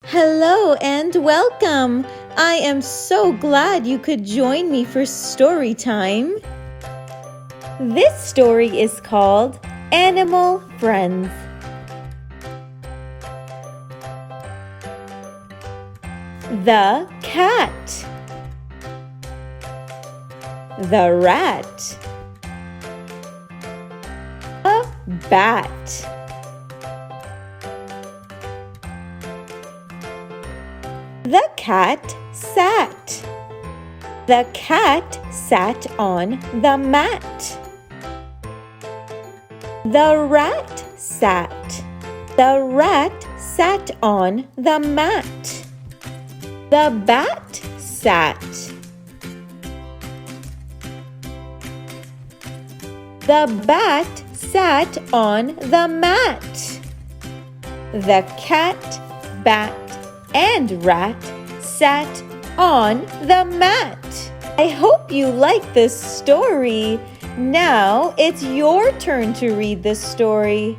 Hello and welcome! I am so glad you could join me for story time. This story is called Animal Friends. The cat, the rat, a bat. The cat sat. The cat sat on the mat. The rat sat. The rat sat on the mat. The bat sat. The bat sat on the mat. The cat, bat, and rat sat on the mat. I hope you like this story. Now it's your turn to read the story.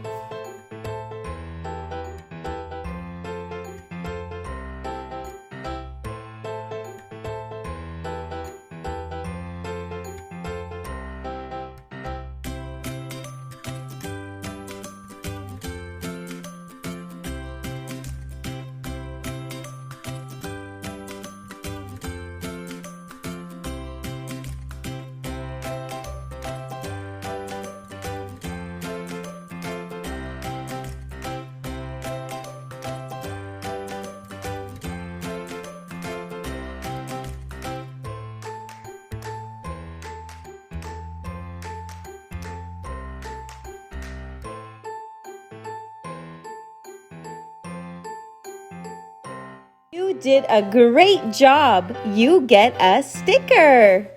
You did a great job. You get a sticker.